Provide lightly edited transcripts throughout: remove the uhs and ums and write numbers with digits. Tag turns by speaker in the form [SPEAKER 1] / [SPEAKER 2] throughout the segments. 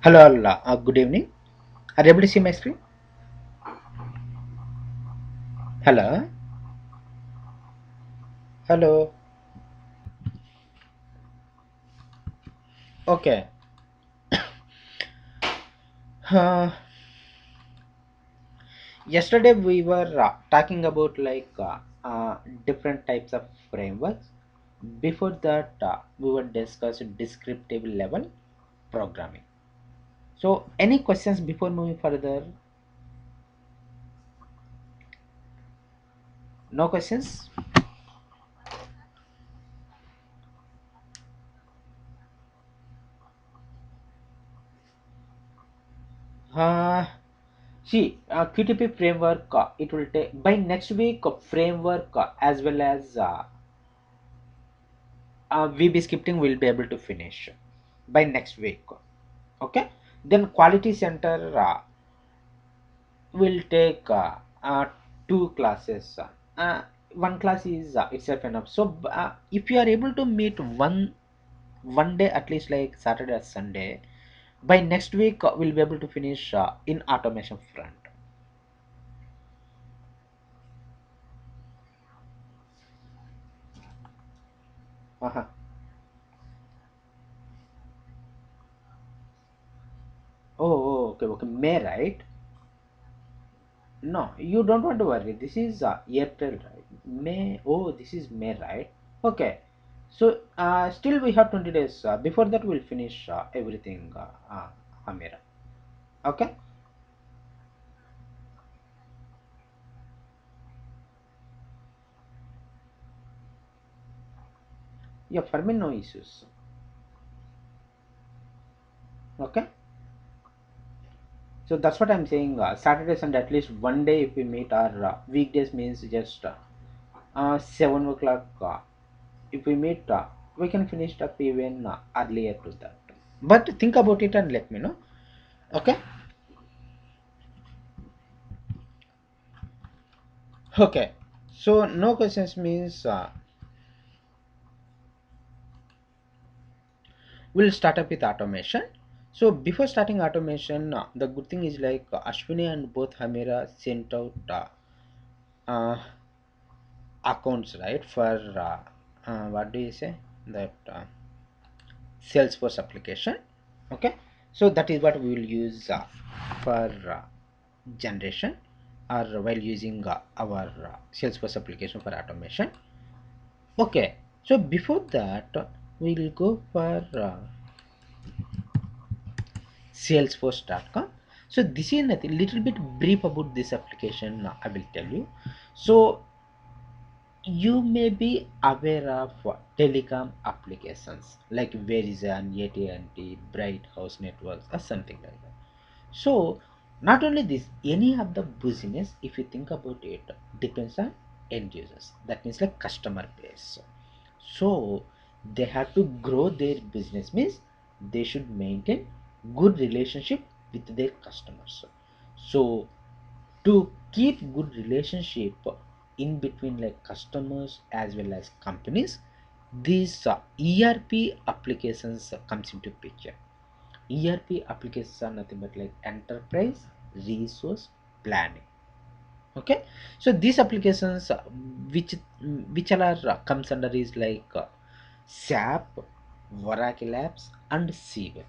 [SPEAKER 1] Hello, all. Good evening. Are you able to see my screen? Hello, hello. Okay. Uh, Yesterday we were talking about different types of frameworks. Before that, we were discussing descriptive level programming. So, any questions before moving further? No questions. Uh, QTP framework. It will take by next week. Framework as well as VB scripting will be able to finish by next week. Okay, then quality center will take two classes. One class is itself enough. So if you are able to meet one day at least, like Saturday or Sunday, by next week we'll be able to finish in automation front. Uh-huh. Okay, May, right? No, you don't want to worry. This is April, right? May. Oh, this is May, right? Okay. So still we have 20 days. Before that, we'll finish everything, Amira. Okay. Yeah, for me, no issues. Okay. So that's what I'm saying. Saturdays and at least one day if we meet, our weekdays means just 7 o'clock. If we meet, we can finish up even earlier to that. But think about it and let me know. Okay. Okay. So no questions means we'll start up with automation. So before starting automation, the good thing is like Ashwini and both Hamira sent out uh, accounts, right, for what do you say, that Salesforce application. Okay, so that is what we will use for generation, or while using our Salesforce application for automation. Okay, so before that we will go for salesforce.com. So this is nothing, little bit brief about this application. I will tell you. So you may be aware of telecom applications like Verizon, AT&T, Bright House Networks, or something like that. So not only this, any of the business, if you think about it, depends on end users. That means like customer base. So they have to grow their business, means they should maintain good relationship with their customers. So to keep good relationship in between like customers as well as companies, these ERP applications comes into picture. ERP applications are nothing but like enterprise resource planning. Okay, so these applications which all are comes under is like SAP, Oracle apps, and CWeb.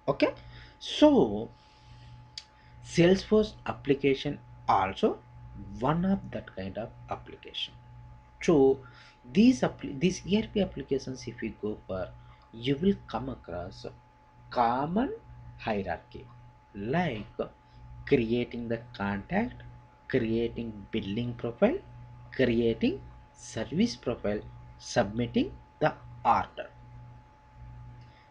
[SPEAKER 1] Okay, so Salesforce application also one of that kind of application. So these ERP applications, if you go for, you will come across common hierarchy, like creating the contact, creating billing profile, creating service profile, submitting the order.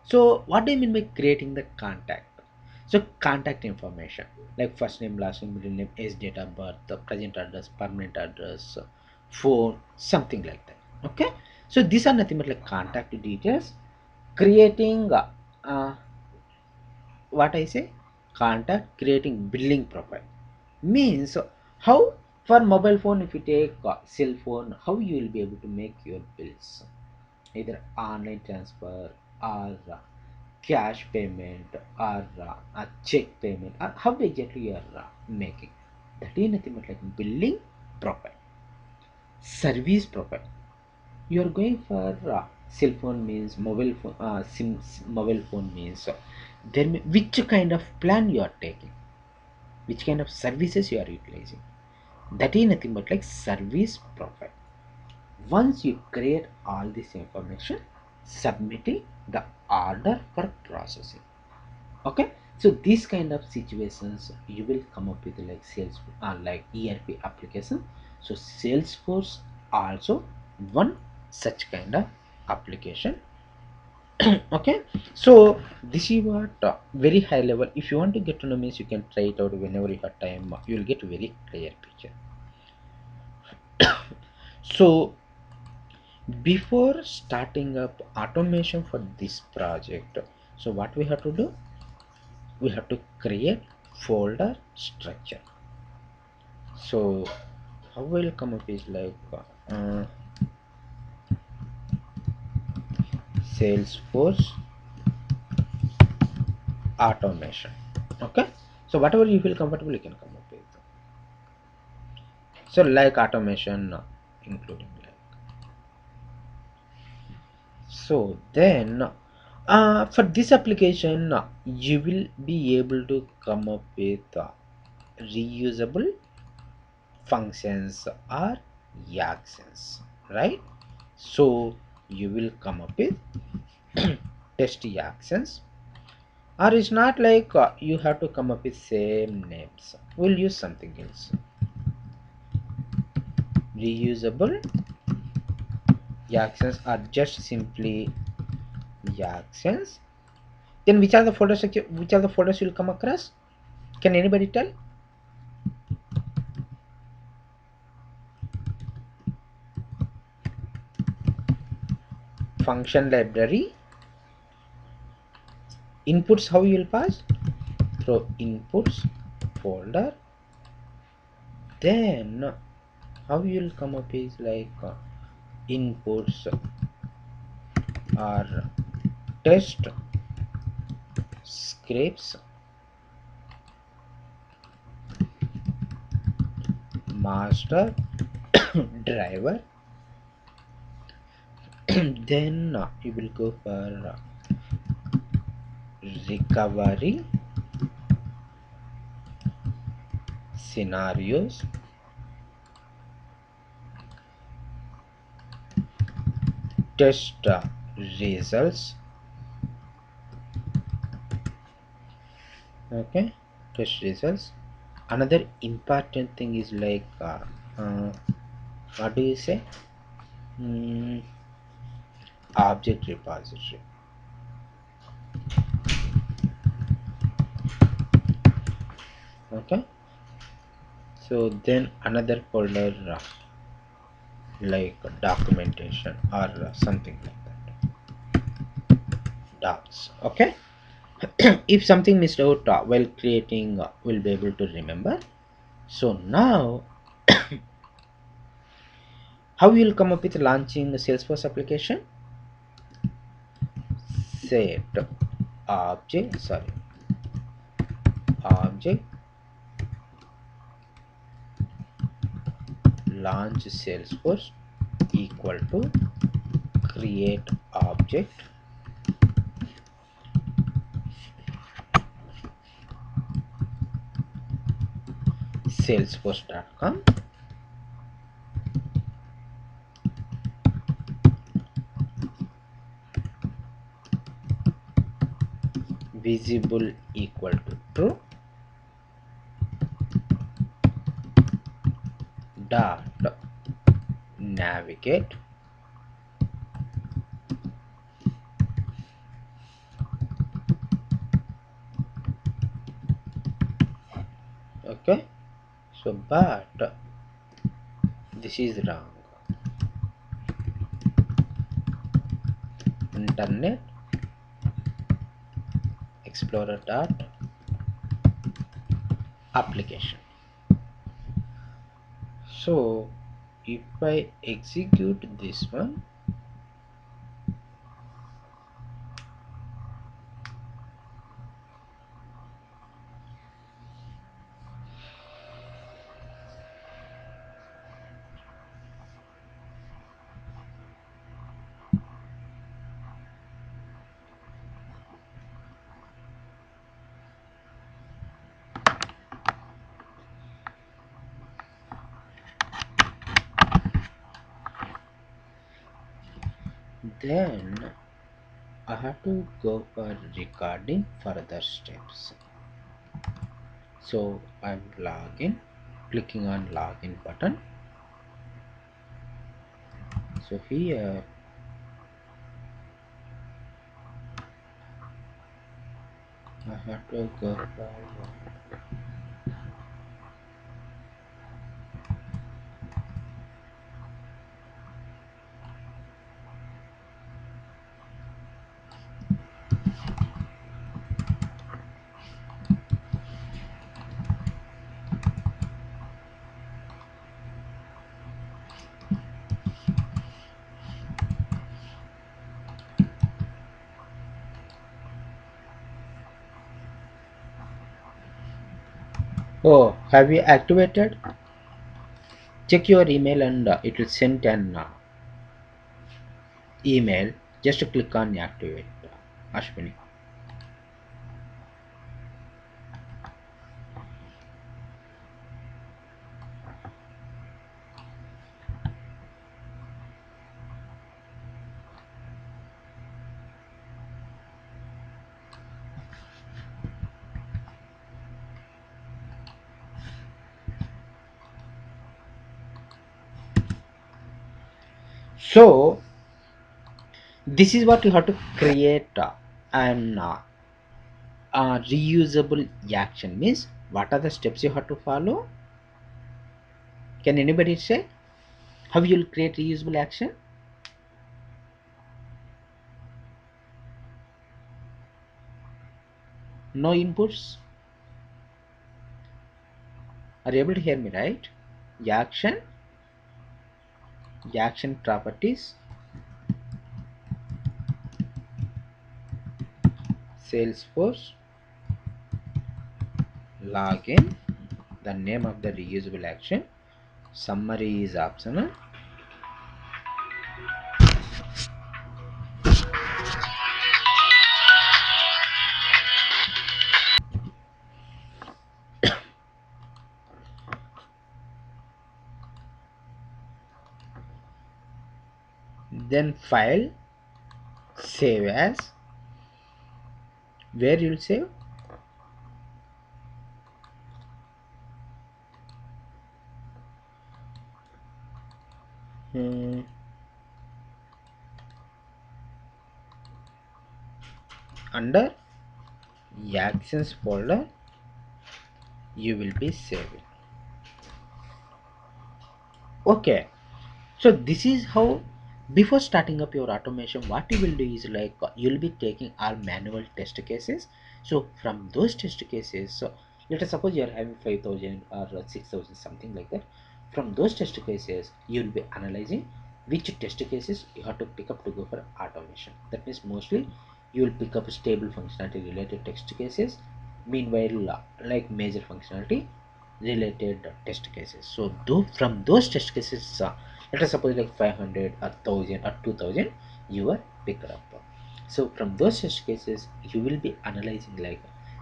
[SPEAKER 1] So what do you mean by creating the contact? So contact information like first name, last name, middle name, age, date of birth, the present address, permanent address, phone, something like that. Okay. So these are nothing but like contact details. Creating what I say, contact, creating billing profile means how, for mobile phone, if you take cell phone, how you will be able to make your bills, either online transfer or cash payment or a check payment, or how exactly you are making. That is nothing but like billing profile, service profile. You are going for cell phone means mobile phone, mobile phone means which kind of plan you are taking, which kind of services you are utilizing. That is nothing but like service profile. Once you create all this information, submitting the order for processing. Okay, so these kind of situations you will come up with like sales like ERP application. So Salesforce also one such kind of application. Okay, so this is what very high level. If you want to get to know means, you can try it out whenever you have time. You will get very clear picture. So before starting up automation for this project, so what we have to do, we have to create folder structure. So how will come up is like Salesforce automation. Okay, so whatever you feel comfortable, you can come up with. So like automation including like, so then for this application you will be able to come up with reusable functions or actions, right? So you will come up with test actions, or it's not like you have to come up with same names. We'll use something else. Reusable actions are just simply actions. Then which are the folders, which are the folders you'll come across? Can anybody tell? Function library, inputs, how you'll pass through inputs folder. Then how you'll come up is like inputs are test scripts master driver. Then you will go for recovery scenarios, test results. Okay, test results. Another important thing is like uh, what do you say, mm, object repository. Okay, so then another folder like documentation or something like that, docs. Okay, if something missed out while creating, we'll be able to remember. So now how you'll come up with launching the Salesforce application? Set object, sorry, object launch Salesforce equal to create object salesforce.com visible equal to true dot navigate. Okay, so but this is wrong. Internet Explorer dot application. So if I execute this one, Then I have to go for recording further steps. So I'm login, clicking on login button. So here I have to go for oh, have you activated? Check your email and it will send an email. Just click on activate, Ashwini. So this is what you have to create an reusable action. Means what are the steps you have to follow? Can anybody say how you'll create reusable action? No inputs. Are you able to hear me, right? Action properties, Salesforce, login, the name of the reusable action, summary is optional, then file, save as, where you'll save, hmm, under actions folder you will be saving. Okay, so this is how, before starting up your automation, what you will do is like you'll be taking our manual test cases. So from those test cases, so let us suppose you are having 5,000 or 6,000, something like that. From those test cases you will be analyzing which test cases you have to pick up to go for automation. That means mostly you will pick up stable functionality related test cases, meanwhile like major functionality related test cases. So though from those test cases, let us suppose like 500 or 1000 or 2000 you are picked up. So from those test cases you will be analyzing like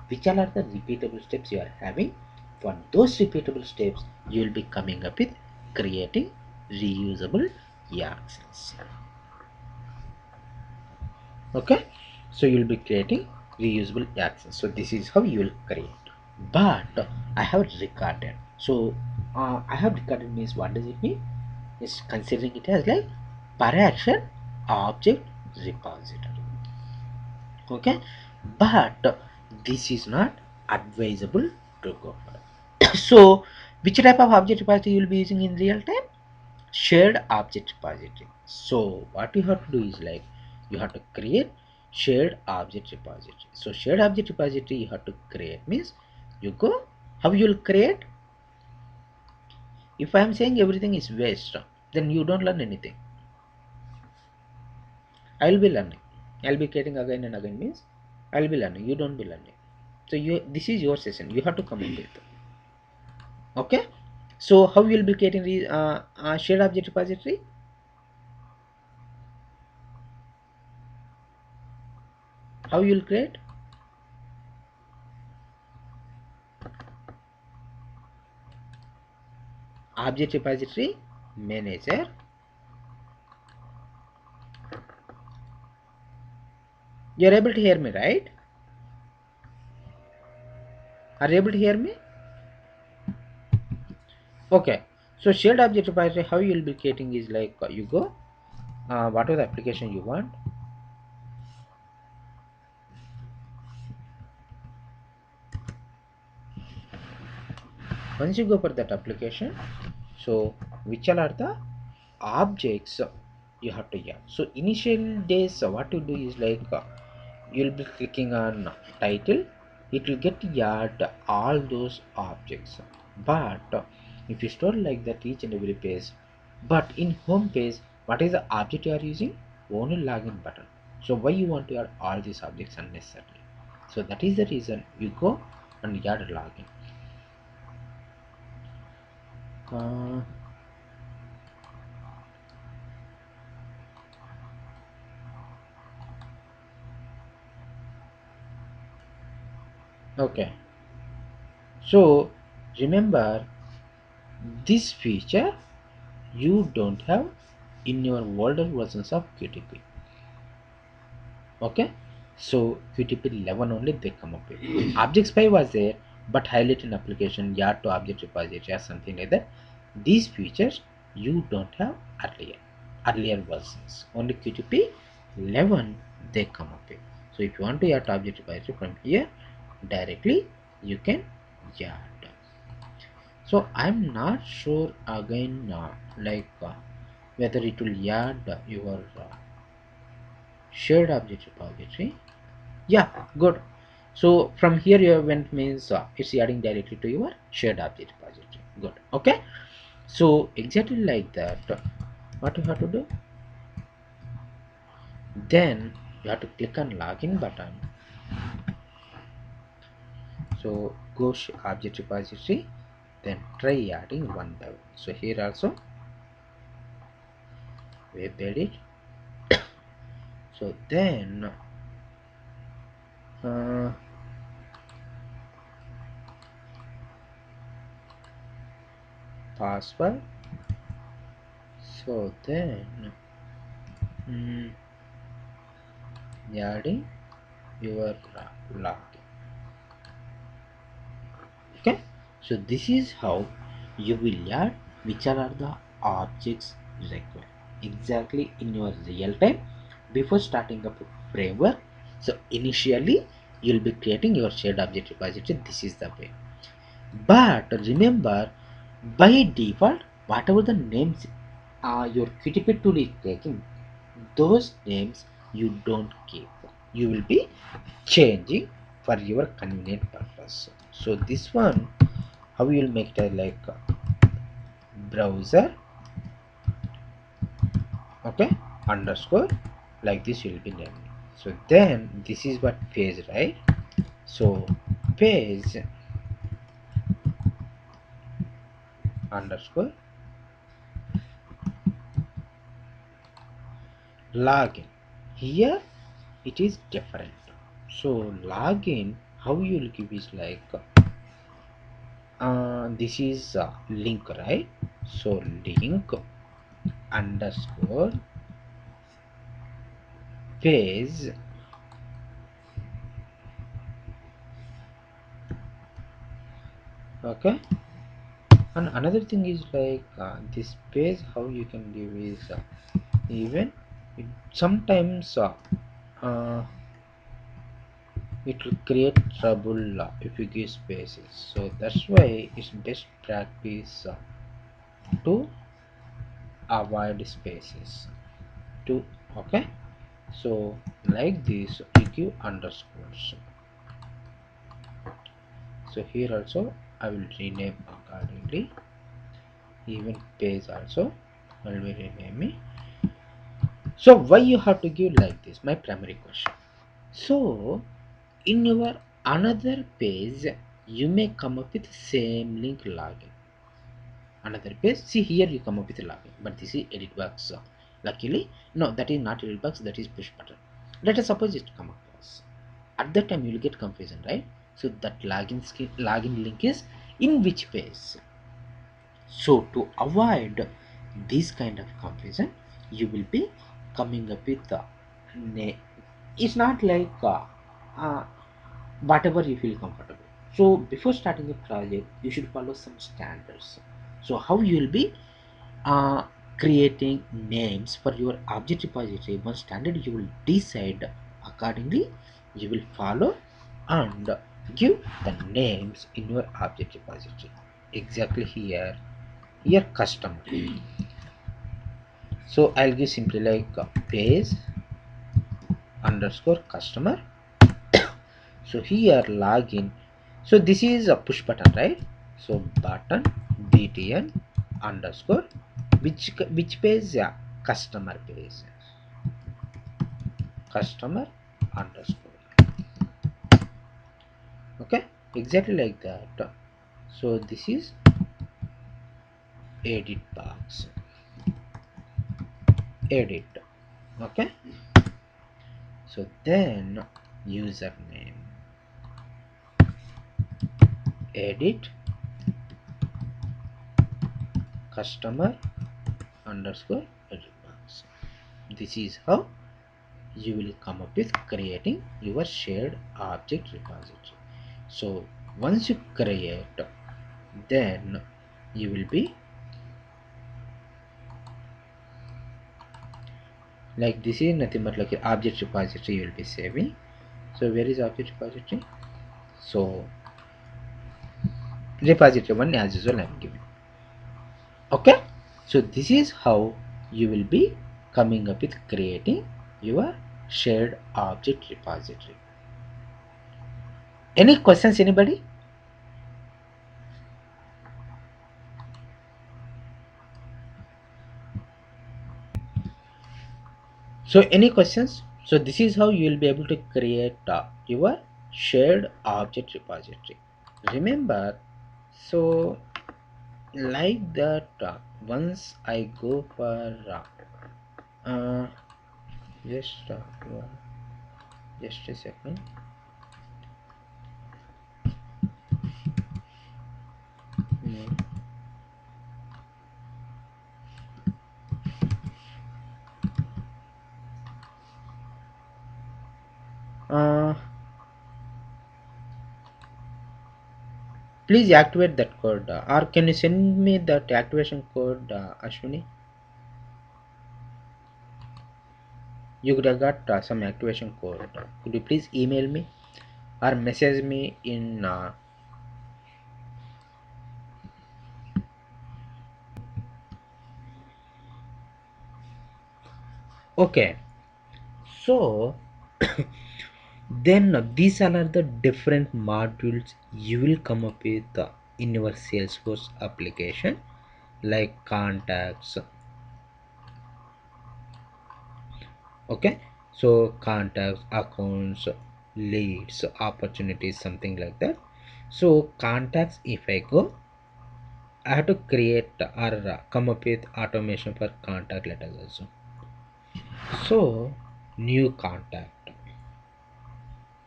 [SPEAKER 1] which all are the repeatable steps you are having. For those repeatable steps you will be coming up with creating reusable actions. Okay, so you will be creating reusable actions. So this is how you will create. But I have recorded. So I have recorded means what does it mean? Is considering it as like per action object repository. Okay, but this is not advisable to go for. So which type of object repository you will be using in real time? Shared object repository. So what you have to do is like you have to create shared object repository. So shared object repository you have to create means you go, how you will create? If I am saying everything is waste, then you don't learn anything. I will be learning. I'll be creating again and again means I'll be learning. You don't be learning. So you, this is your session. You have to come with it. Okay. So how you will be creating the shared object repository? How you will create? Object repository manager, You're able to hear me, right? Are you able to hear me? Okay. So shared object repository, how you'll be creating is like you go whatever the application you want. Once you go for that application, so which all are the objects you have to have. So initial days, what you do is like you'll be clicking on title, it will get add all those objects. But if you store like that each and every page, but in home page, what is the object you are using? Only login button. So why you want to add all these objects unnecessarily? So that is the reason you go and add login. uh, okay, so remember this feature you don't have in your older versions of qtp. Okay, so qtp 11 only they come up with. Object 5 was there, but highlight an application yard to object repository or something like that. These features you don't have earlier versions. Only qtp 11 they come up with. So if you want to add to object repository from here directly, you can add. So I'm not sure again whether it will add your shared object repository. Yeah, good. So from here your event means it's adding directly to your shared object repository. Good. Okay. So exactly like that, what you have to do? Then you have to click on login button. So go object repository, then try adding one by one. So here also web edit. So then uh, password. So then mm, adding your login. Okay, so this is how you will add which are the objects required exactly in your real time before starting up a framework. So initially you'll be creating your shared object repository. This is the way. But remember, by default whatever the names your qtp tool is taking, those names you don't keep, you will be changing for your convenient purpose. So this one, how you will make it like browser, okay, underscore, like this will be named. So then this is what page, right? So page underscore login. Here it is different. So login, how you will give is like this is link, right? So link underscore page. Okay, and another thing is like this page, how you can give is even it, sometimes uh, it will create trouble if you give spaces. So that's why it's best practice to avoid spaces to. Okay, so like this you give underscores. So here also I will rename accordingly. Even page also I will be renaming. So why you have to give like this? My primary question. So in your another page, you may come up with same link login. Another page, see here you come up with a login, but this is edit box. Luckily, no, that is not edit box, that is push button. Let us suppose it come across. At that time you will get confusion, right? So that login link is in which page? So to avoid this kind of confusion, you will be coming up with the name it's not like uh, whatever you feel comfortable. So before starting a project you should follow some standards. So how you will be uh, creating names for your object repository, one standard you will decide accordingly, you will follow and give the names in your object repository. Exactly here customer. So I'll give simply like page underscore customer. So here login. So this is a push button, right? So button btn underscore which page? Yeah, customer page. Customer underscore. Okay, exactly like that. So this is edit box. Edit. Okay. So then username. Edit customer underscore edit box. This is how you will come up with creating your shared object repository. So once you create, then you will be like, this is nothing but like an object repository you will be saving. So where is object repository? So repository one as usual I'm giving. Okay, so this is how you will be coming up with creating your shared object repository. Any questions, anybody? So any questions? So this is how you will be able to create your shared object repository. Remember, so like that, once I go for just just a second. Mm. Uh, Please activate that code, or can you send me that activation code, Ashwini? You could have got some activation code. Could you please email me or message me in? Okay, so then these are the different modules you will come up with in your Salesforce application, like contacts. Okay, so contacts, accounts, leads, opportunities, something like that. So contacts, if I go, I have to create or come up with automation for contact letters also. So new contact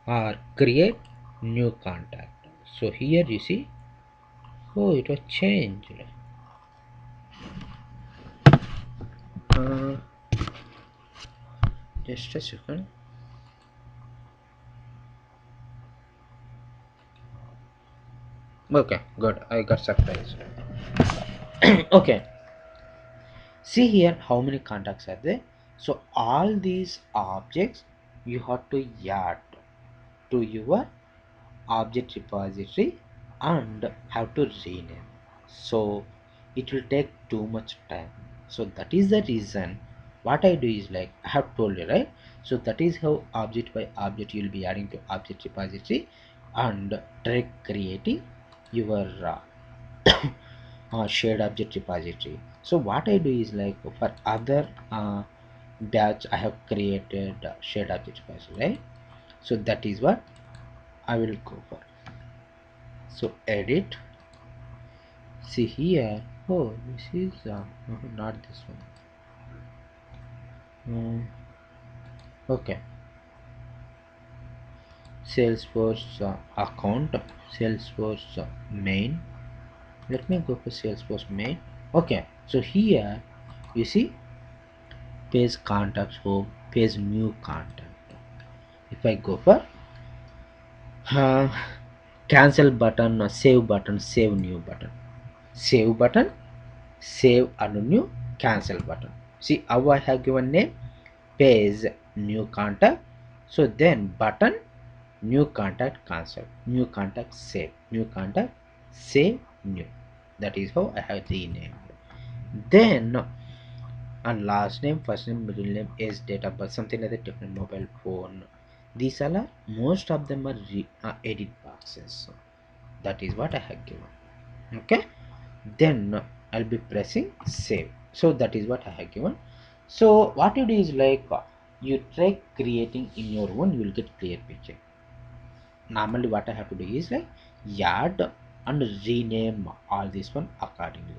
[SPEAKER 1] or create new contact. So here you see, oh, it was changed. uh, just a second. Okay, good, I got surprised. Okay, see here how many contacts are there. So all these objects you have to add to your object repository and have to rename. So it will take too much time. So that is the reason what I do is like I have told you, right? So that is how object by object you will be adding to object repository and try creating your shared object repository. So what I do is like for other batch I have created shared object repository, right? So that is what I will go for. So edit, see here, oh this is not this one. Okay, Salesforce account, Salesforce main. Let me go for Salesforce main. Okay, so here you see page contacts home, page new contact. if I go for uh, cancel button, save new button, save button, save and new, cancel button. See how I have given name, page, new contact. So then button, new contact, cancel, new contact, save, new contact, save, new. That is how I have renamed. Then and last name, first name, middle name, age, date of birth, something like that, different mobile phone. These all are, most of them are edit boxes. That is what I have given. Okay, then I'll be pressing save. So that is what I have given. So what you do is like you try creating in your own, you will get clear picture. Normally what I have to do is like add and rename all this one accordingly.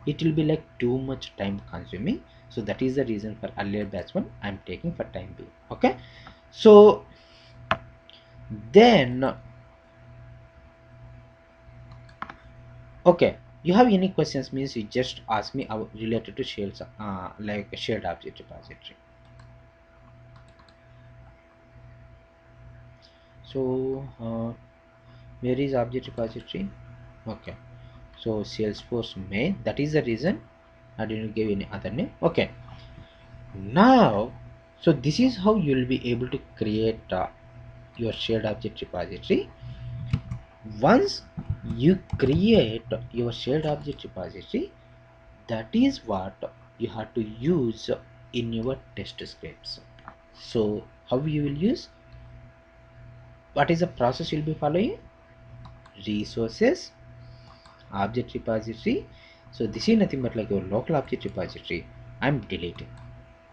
[SPEAKER 1] It will be like too much time consuming, so that is the reason for earlier batch one I'm taking for time being. Okay, so then okay, you have any questions means you just ask me related to shares, like shared object repository. So where is object repository? Okay, so Salesforce main, that is the reason I didn't give any other name. Okay, now so this is how you will be able to create your shared object repository. Once you create your shared object repository, that is what you have to use in your test scripts. So how you will use, what is the process you'll be following? Resources, object repository. So this is nothing but like your local object repository. I'm deleting,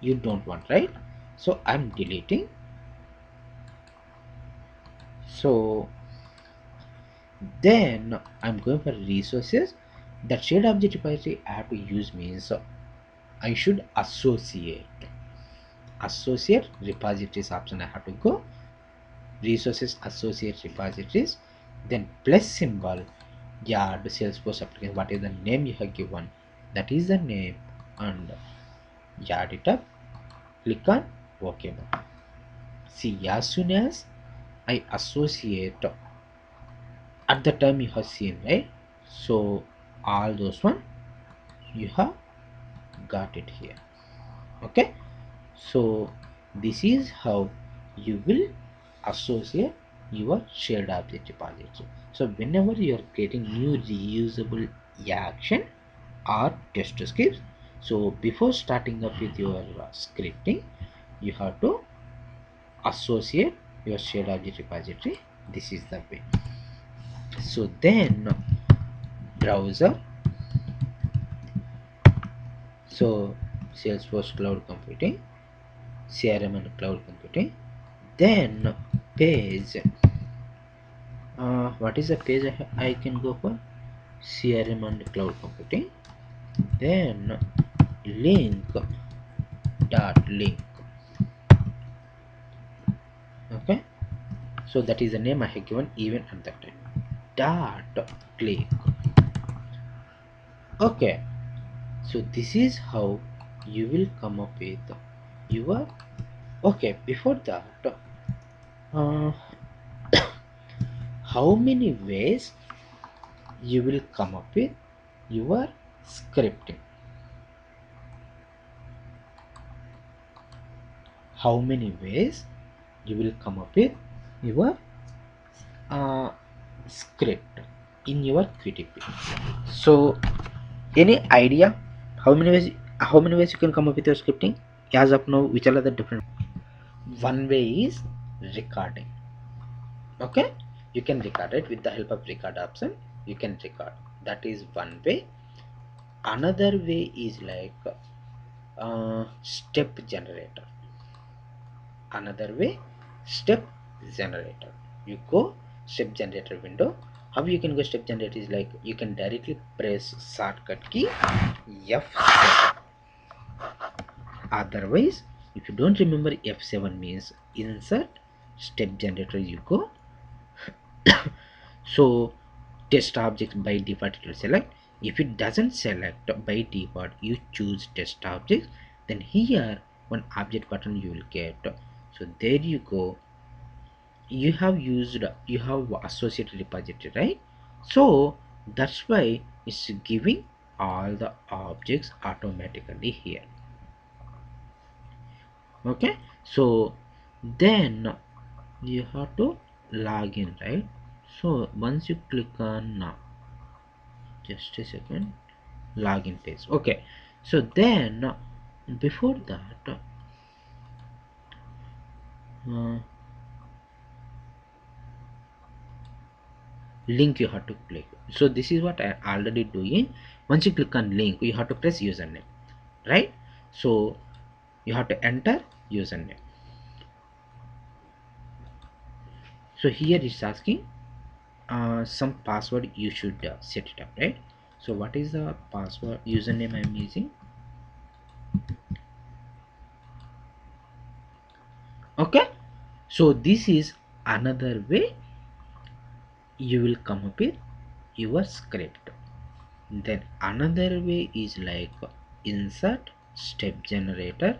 [SPEAKER 1] you don't want, right? So I'm deleting. So then I'm going for resources. That shared object repository I have to use means I should associate repositories option. I have to go resources, associate repositories, then plus symbol. Yeah, the Salesforce application, what is the name you have given, that is the name, and add it up, click on OK button. See, as soon as I associate, at the time you have seen, right? So all those one you have got it here. Okay, so this is how you will associate your shared object repository. So whenever you are creating new reusable action or test scripts, so before starting up with your scripting, you have to associate your shared object repository. This is the way. So then browser, so Salesforce cloud computing, CRM and cloud computing, then page, what is the page I can go for? CRM and cloud computing, then link dot link. Okay, so that is the name I have given even at that time, dot click. Okay, so this is how you will come up with your, okay, before that uh, how many ways you will come up with your scripting, how many ways you will come up with your uh, script in your QTP. So any idea how many ways you can come up with your scripting as of now? Which are the different? One way is recording. Okay, you can record it with the help of record option. You can record, that is one way. Another way is like step generator. Another way, step generator. You go step generator window. How you can go step generator is like you can directly press shortcut key F7. Otherwise, if you don't remember, F7 means insert step generator, you go. So test objects by default it will select. If it doesn't select by default, you choose test objects, then here one object button you will get. So there you go, you have associated repository, right? So that's why it's giving all the objects automatically here. Okay, so then you have to log in, right? So once you click on just a second, login page. Okay, so then before that uh, link you have to click. So this is what I already doing. Once you click on link, you have to press username, right? So you have to enter username. So here it's asking some password you should set it up, right? So what is the password username I'm using? Okay, so this is another way you will come up with your script. Then another way is like insert step generator.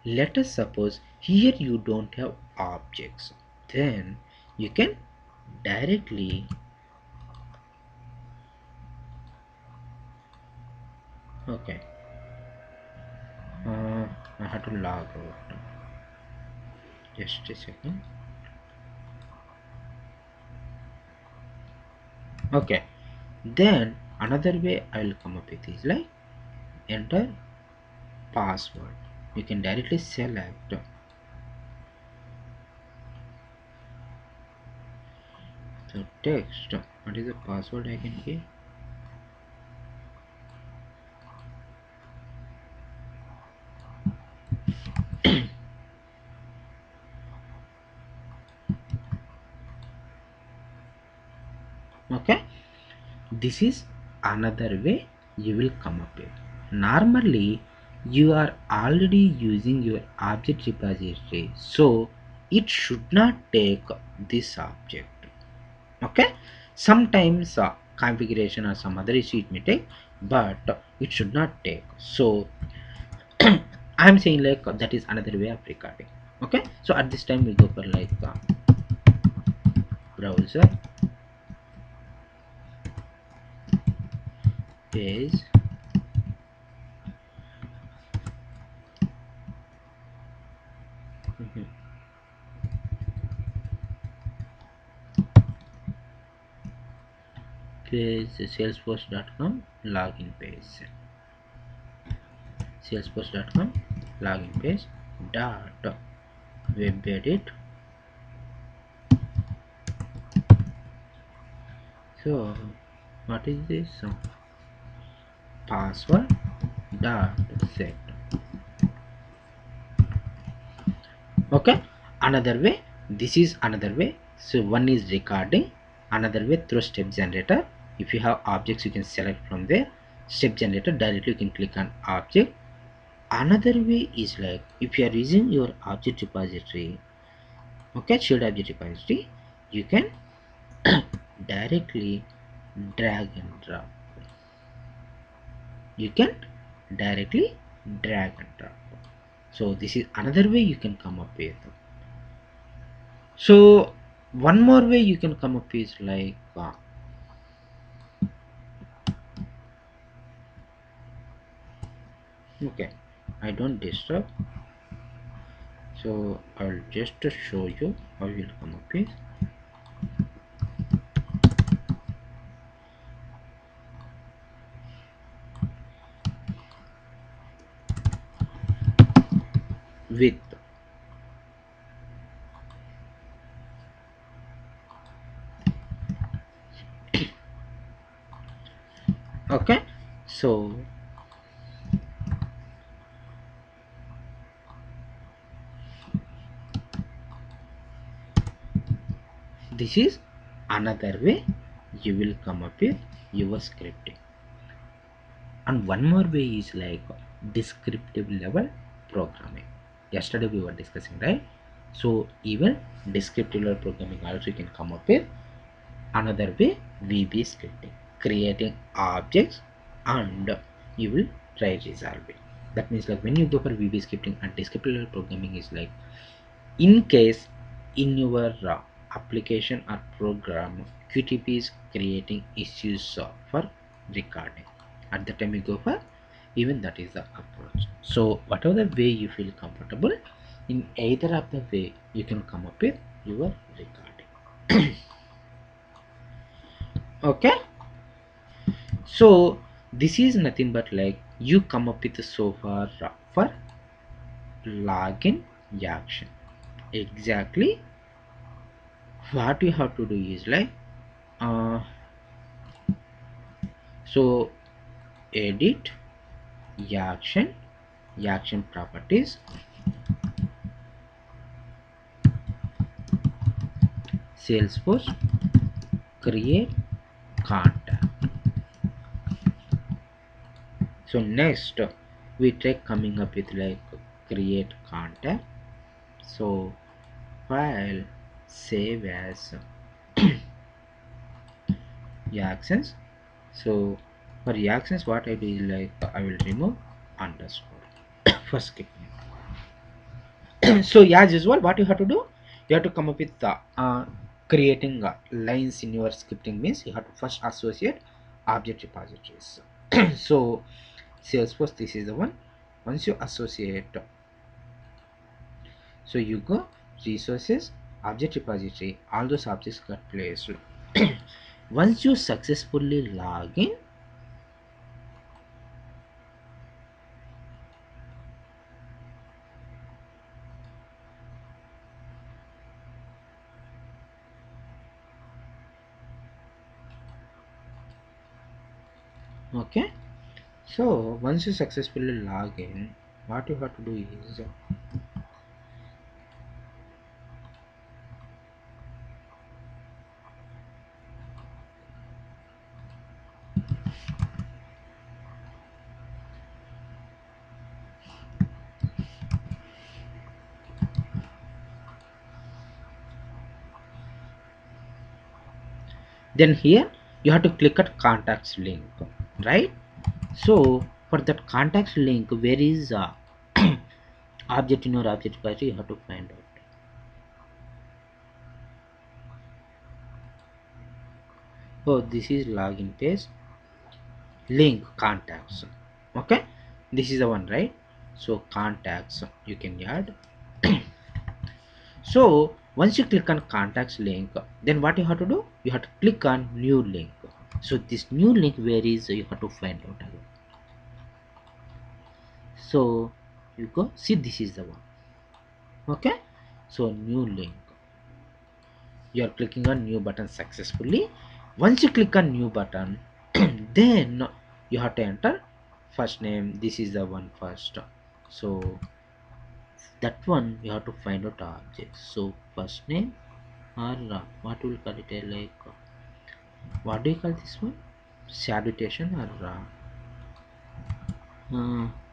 [SPEAKER 1] Let us suppose here you don't have objects, then you can directly okay I have to log out, just a second. Okay, then another way I will come up with is like enter password. You can directly select the text. What is the password I can give? Okay, this is another way you will come up with. Normally you are already using your object repository, so it should not take this object. Okay, sometimes configuration or some other issue it may take, but it should not take. So I'm saying like that is another way of recording. Okay, so at this time we go for like browser page. Mhm. Page salesforce.com login page, salesforce.com login page dot web edit. So what is this password dot set. Okay, another way, this is another way. So one is recording, another way through step generator. If you have objects you can select from there, step generator directly you can click on object. Another way is like if you are using your object repository, okay, shared object repository, you can directly drag and drop. You can directly drag and drop. So this is another way you can come up with. So one more way you can come up is like okay, I don't disturb, so I'll just show you how you'll come up with okay. So this is another way you will come up with your scripting. And one more way is like descriptive level programming. Yesterday we were discussing, right? So even descriptive level programming also you can come up with. Another way, VB scripting, creating objects and you will try resolving. That means like when you go for VB scripting and descriptive level programming is like in case in your application or program, qtp is creating issues for recording. At the time you go for, even that is the approach. So whatever the way you feel comfortable, in either of the way you can come up with your recording. Okay, so this is nothing but like you come up with so far for login action. Exactly what you have to do is like, uh, so edit action, action properties, Salesforce create contact. So next we try coming up with like create contact. So file save as actions. So for actions what I do is like I will remove underscore for skipping. So as usual what you have to do, you have to come up with creating lines in your scripting means you have to first associate object repositories. So Salesforce, this is the one. Once you associate, so you go resources, object repository, all those objects got placed. Once you successfully log in, okay, so once you successfully log in, what you have to do is, then here you have to click at contacts link, right? So for that contacts link, where is object in your object repository, you have to find out. Oh, this is login page, link contacts. Okay, this is the one, right? So contacts you can add. So once you click on contacts link, then what you have to do, you have to click on new link. So this new link, where is, you have to find out again. So you go see, this is the one. Okay, so new link, you are clicking on new button successfully. Once you click on new button, then you have to enter first name, this is the one first. So that one you have to find out object. So first name, or what will call it, like what do you call this one, salutation, or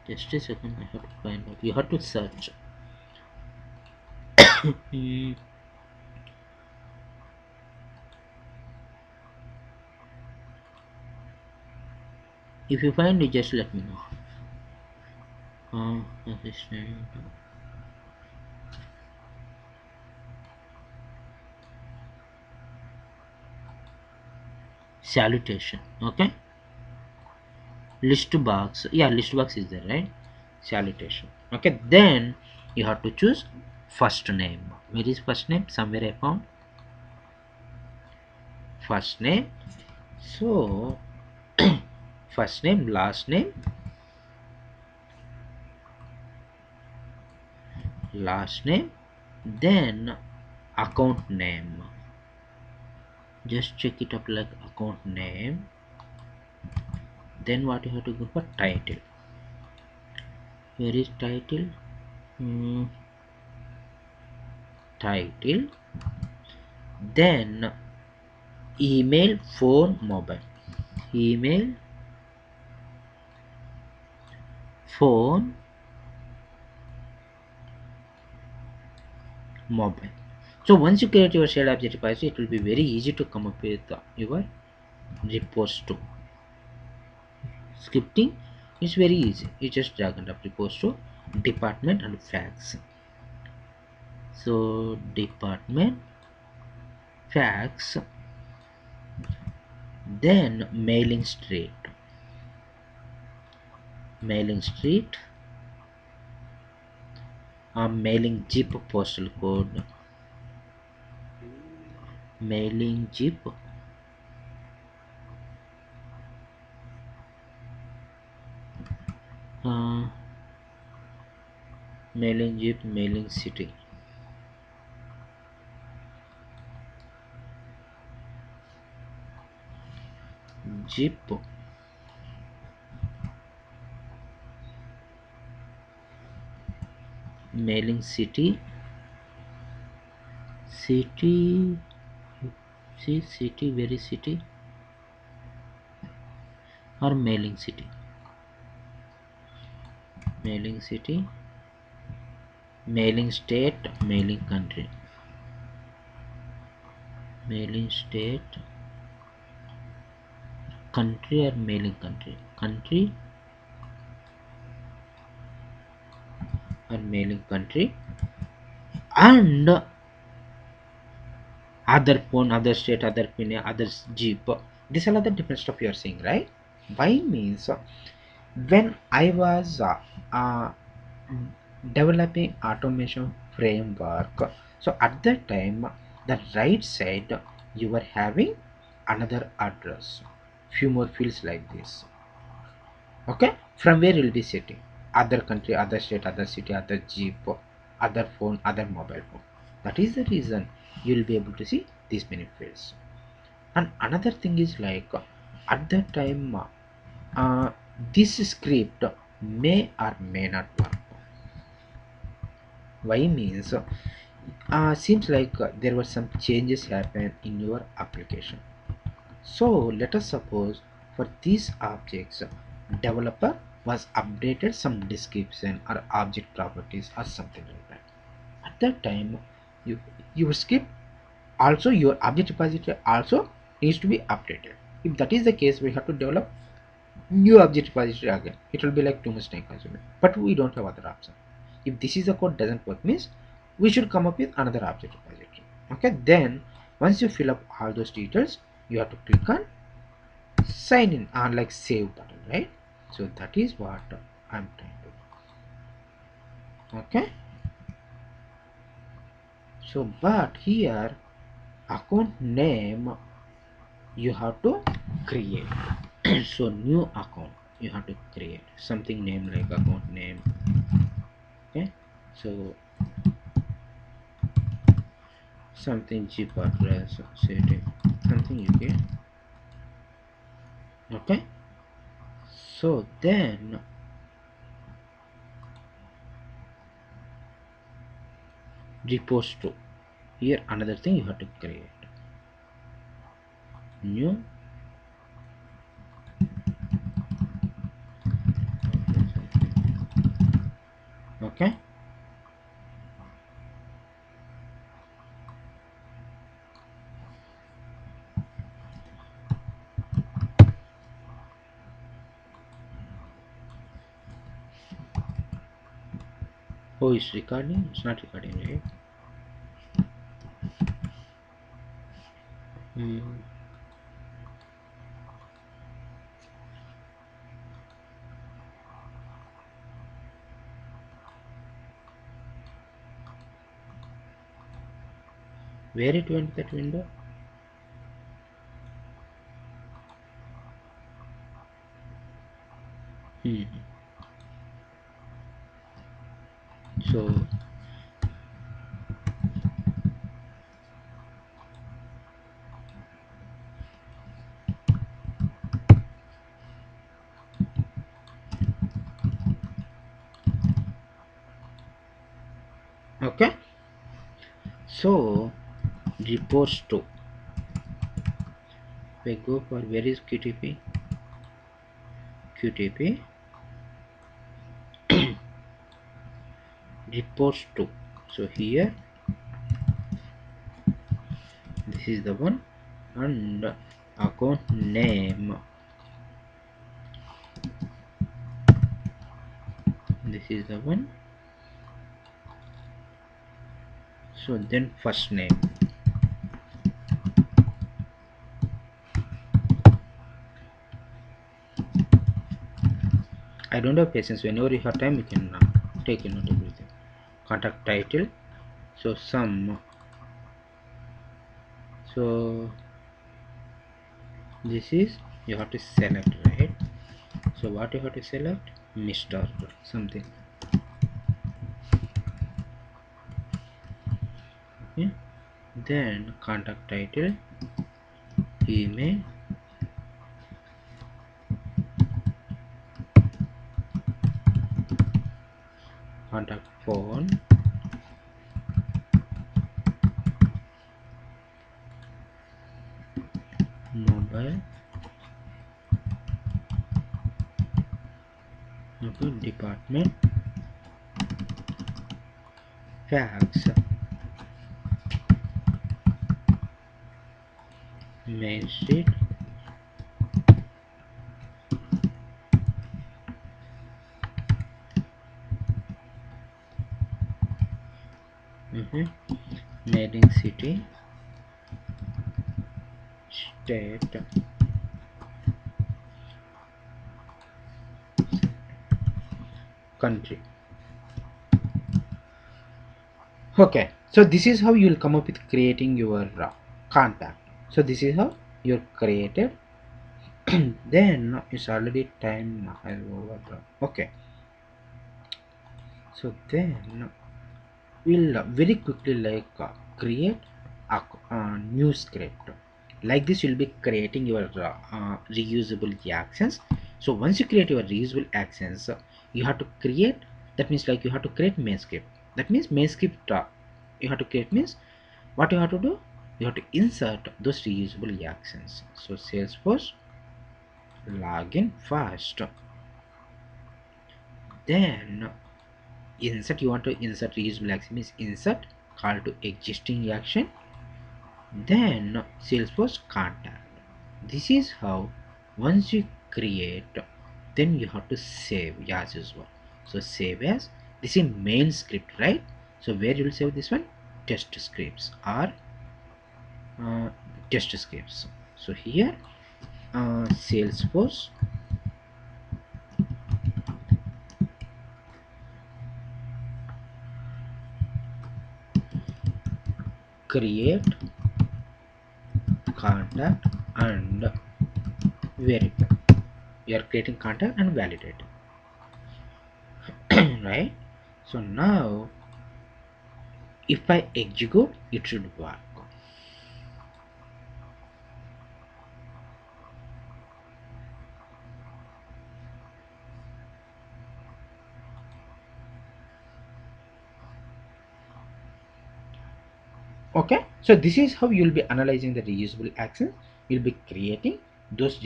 [SPEAKER 1] just a second, I have to find out, you have to search. Hmm, if you find it, just let me know. Assistant, salutation, okay. List box, yeah, list box is there, right? Salutation, okay. Then you have to choose first name. Where is first name? Somewhere I found first name. So first name, last name, then account name. Just check it up like account name. Then what you have to go for title. Where is title? Hmm, title. Then email, phone, mobile. Email, phone, mobile. So once you create your shared object repository, it will be very easy to come up with your reports too. Scripting is very easy. You just drag and drop reports to department and facts. So department, fax, then mailing street, mailing zip postal code, mailing zip, uh, mailing zip, mailing city, zip, mailing city, see city, very city, or mailing city, mailing state, mailing country, mailing state, country or mailing country or mailing country, and other phone, other state, other pin, other jeep. These are the different stuff you are seeing, right? Why means when I was uh, developing automation framework, so at that time the right side you were having another address, few more fields like this. Okay, from where you'll be setting other country, other state, other city, other jeep, other phone, other mobile phone. That is the reason you'll be able to see these many fields. And another thing is like at that time uh, this script may or may not work. Why means seems like there were some changes happen in your application. So let us suppose for these objects developer was updated some description or object properties or something like that. At that time you your script also, your object repository also needs to be updated. If that is the case, we have to develop new object repository again. It will be like too much time consuming, but we don't have other option. If this is the code doesn't work means we should come up with another object repository. Okay, then once you fill up all those details, you have to click on sign in or like save button, right? So that is what I'm trying to do. Okay, so but here account name you have to create. So new account you have to create something name like account name. Okay, so something cheap address setting, something you get. Okay, so then repose to, here another thing you have to create new. Okay, oh it's recording, it's not recording, right? Hmm. Where it went that window? Hmm. So okay, so repose to, we go for where is qtp repose to. So here this is the one, and account name this is the one, So then first name. I don't have patience. Whenever you have time, you can take a note of everything. Contact title. So some. So this is you have to select, right? So what you have to select? Mr. something. Okay. Then contact title, email, contact phone, mobile, okay, department, fax, main street, mailing city, state, country. Okay, so this is how you'll come up with creating your contact. So this is how you're created. Then it's already time over. Okay, so then we'll very quickly create a new script. Like this you'll be creating your reusable actions. So once you create your reusable actions, you have to create, that means like you have to create main script. That means main script you have to create means what you have to do, you have to insert those reusable actions. So Salesforce login first, then insert, you want to insert reusable action means insert call to existing action, then Salesforce contact. This is how once you create, then you have to save as usual. So save as, this is main script, right? So where you will save this one? Test scripts or uh, test scripts. So here Salesforce create contact and verify. We are creating contact and validate. Right? So now if I execute, it should work. Okay, so this is how you'll be analyzing the reusable actions. You'll be creating those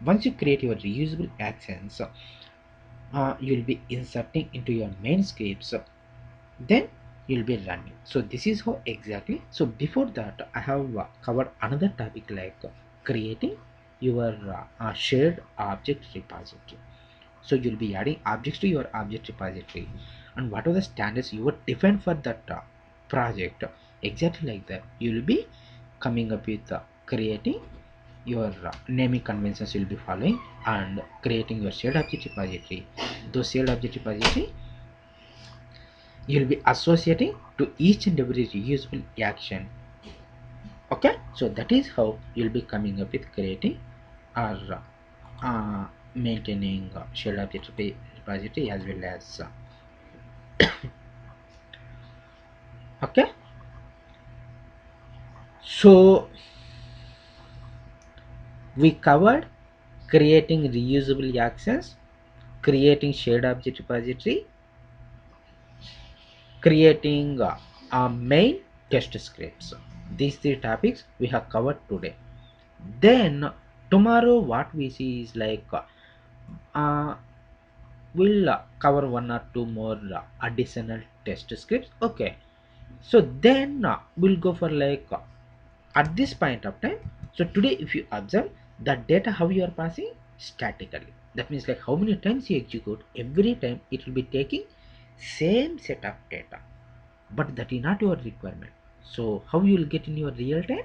[SPEAKER 1] once you create your reusable actions, you'll be inserting into your main scripts, then you'll be running. So this is how exactly. So before that I have covered another topic creating your shared object repository. So you'll be adding objects to your object repository, and what are the standards you would define for that project. Exactly like that you will be coming up with creating your naming conventions you'll be following and creating your shared object repository. Those shared object repository you'll be associating to each and every reusable action. Okay, so that is how you'll be coming up with creating or maintaining shared object repository as well as okay. So we covered creating reusable actions, creating shared object repository, creating a main test scripts. These three topics we have covered today. Then tomorrow what we see is uh, we'll cover one or two more additional test scripts. Okay, so then we'll go for at this point of time. So today if you observe the data how you are passing statically, that means like how many times you execute, every time it will be taking same set of data. but that is not your requirement. So how you will get in your real time?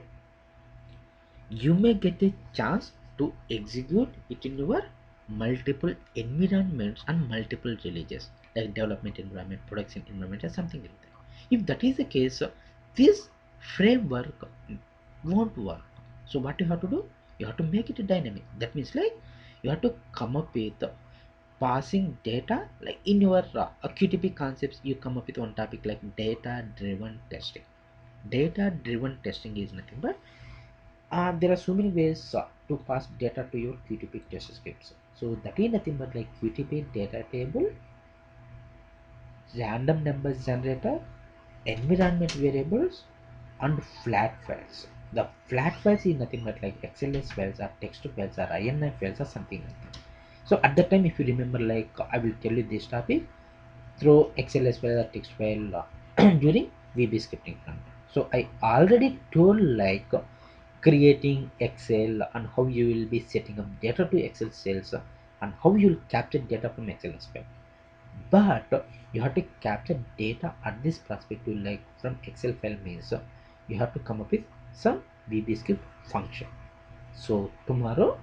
[SPEAKER 1] You may get a chance to execute it in your multiple environments and multiple releases, like development environment, production environment, or something like that. If that is the case, this framework won't work. So what you have to do? You have to make it dynamic. That means like you have to come up with passing data, like in your QTP concepts you come up with one topic like data driven testing. Data driven testing is nothing but there are so many ways to pass data to your QTP test scripts. So that is nothing but like QTP data table, random numbers generator, environment variables, and flat files. The flat files is nothing but like XLS files or text files or INI files or something like that. So at that time, if you remember, like I will tell you this topic through XLS file or text file during VB scripting front. So I already told like creating Excel and how you will be setting up data to Excel cells and how you will capture data from Excel file. But you have to capture data at this perspective, like from Excel file means you have to come up with some VB script function. So tomorrow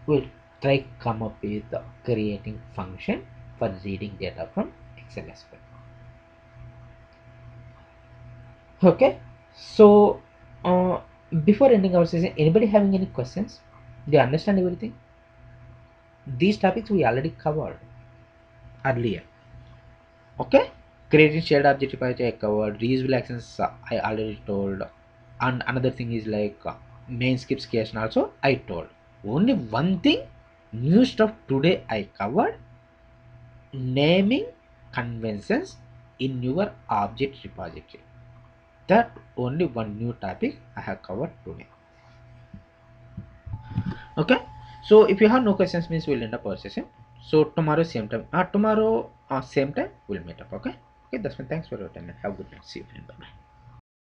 [SPEAKER 1] we'll try come up with creating function for reading data from Excel file. Okay, so uh, before ending our session, anybody having any questions? Do you understand everything? These topics we already covered earlier. Okay, creating shared object repository I covered, reusable actions I already told, and another thing is like main scripts creation also I told. Only one thing new stuff today I covered, naming conventions in your object repository. That only one new topic I have covered today. Okay, so if you have no questions means we'll end up our session. So tomorrow same time, tomorrow same time we'll meet up. Okay, that's fine. Thanks for your time and have a good night. See you. Bye bye.